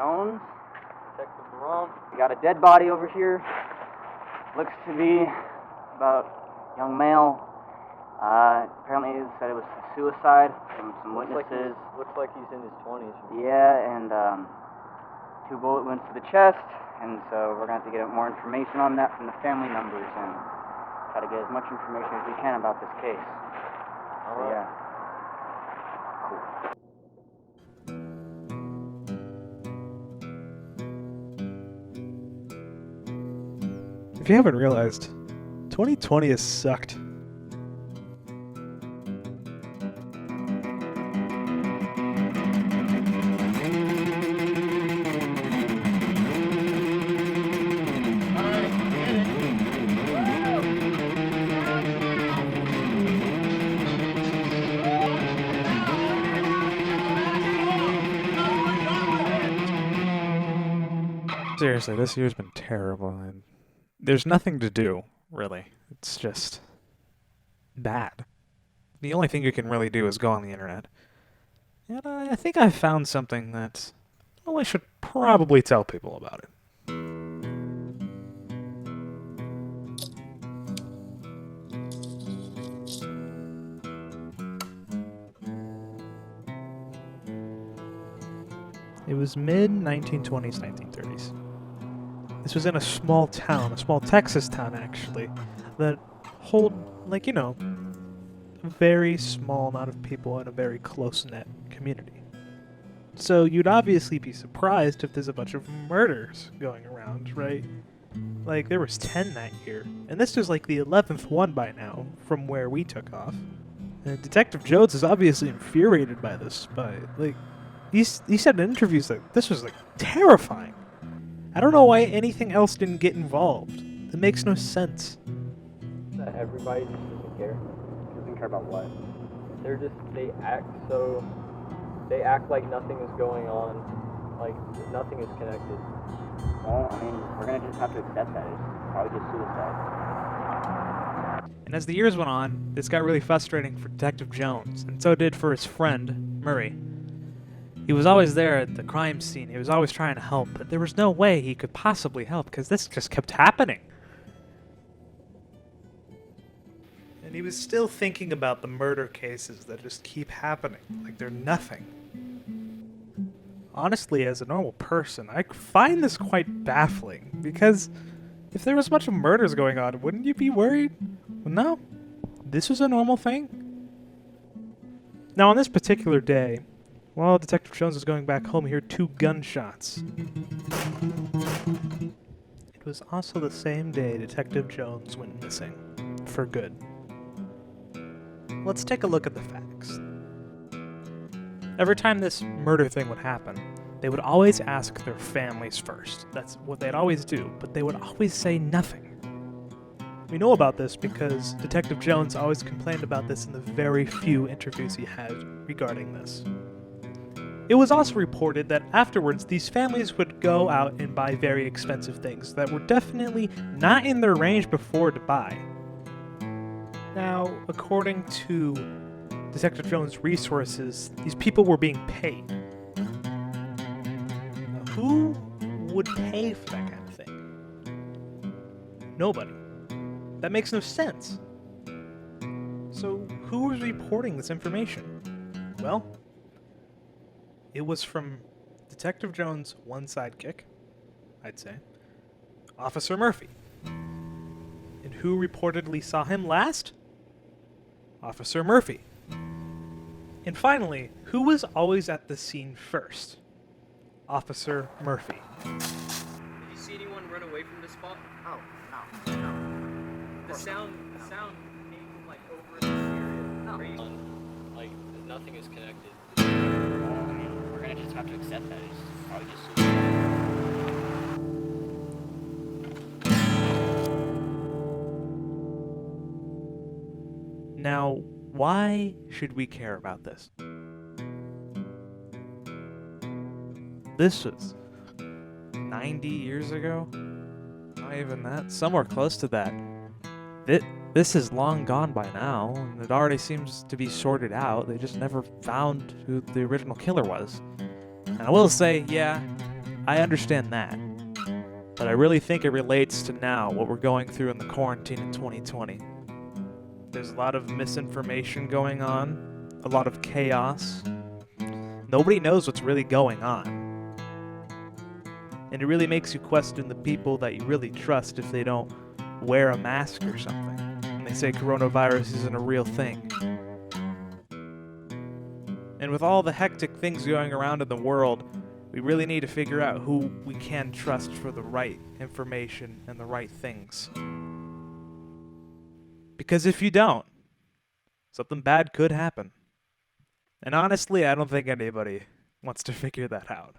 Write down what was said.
Jones. Detective Laurent. We got a dead body over here. Looks to be about a young male. Apparently it said it was suicide from some witnesses. Looks like he's in his 20s. Yeah, and 2 bullet wounds to the chest. And so we're going to have to get more information on that from the family members and try to get as much information as we can about this case. All right. Yeah. If you haven't realized, 2020 has sucked. Seriously, this year's been terrible, and there's nothing to do, really. It's just bad. The only thing you can really do is go on the internet. And I think I found something that, well, I should probably tell people about it. It was mid-1920s, 1930s. This was in a small town, a small Texas town, actually, that hold, a very small amount of people in a very close-knit community. So you'd obviously be surprised if there's a bunch of murders going around, right? Like, there was 10 that year, and this was like the 11th one by now, from where we took off. And Detective Jones is obviously infuriated by this, he said in interviews that this was, terrifying. I don't know why anything else didn't get involved. It makes no sense. That everybody just doesn't care. Doesn't care about what? They act like nothing is going on, like nothing is connected. Well, I mean, we're going to just have to accept that. It's probably just suicide. And as the years went on, this got really frustrating for Detective Jones, and so did for his friend, Murray. He was always there at the crime scene. He was always trying to help, but there was no way he could possibly help because this just kept happening. And he was still thinking about the murder cases that just keep happening, like they're nothing. Honestly, as a normal person, I find this quite baffling, because if there was a bunch of murders going on, wouldn't you be worried? Well, no. This was a normal thing. Now, on this particular day, while Detective Jones was going back home, he heard 2 gunshots. It was also the same day Detective Jones went missing. For good. Let's take a look at the facts. Every time this murder thing would happen, they would always ask their families first. That's what they'd always do, but they would always say nothing. We know about this because Detective Jones always complained about this in the very few interviews he had regarding this. It was also reported that afterwards, these families would go out and buy very expensive things that were definitely not in their range before to buy. Now, according to Detective Jones' resources, these people were being paid. Now, who would pay for that kind of thing? Nobody. That makes no sense. So, who was reporting this information? Well, it was from Detective Jones' one sidekick, I'd say, Officer Murphy. And who reportedly saw him last? Officer Murphy. And finally, who was always at the scene first? Officer Murphy. Did you see anyone run away from the spot? Oh, no. The sound came from over in this area. No. Like nothing is connected. Well, I mean, we're going to just have to accept that. It's probably just suicide. Now, why should we care about this? This was 90 years ago? Not even that. Somewhere close to that. This is long gone by now, and it already seems to be sorted out. They just never found who the original killer was. And I will say, yeah, I understand that. But I really think it relates to now, what we're going through in the quarantine in 2020. There's a lot of misinformation going on, a lot of chaos. Nobody knows what's really going on. And it really makes you question the people that you really trust if they don't wear a mask or something. And they say coronavirus isn't a real thing. And with all the hectic things going around in the world, we really need to figure out who we can trust for the right information and the right things. Because if you don't, something bad could happen. And honestly, I don't think anybody wants to figure that out.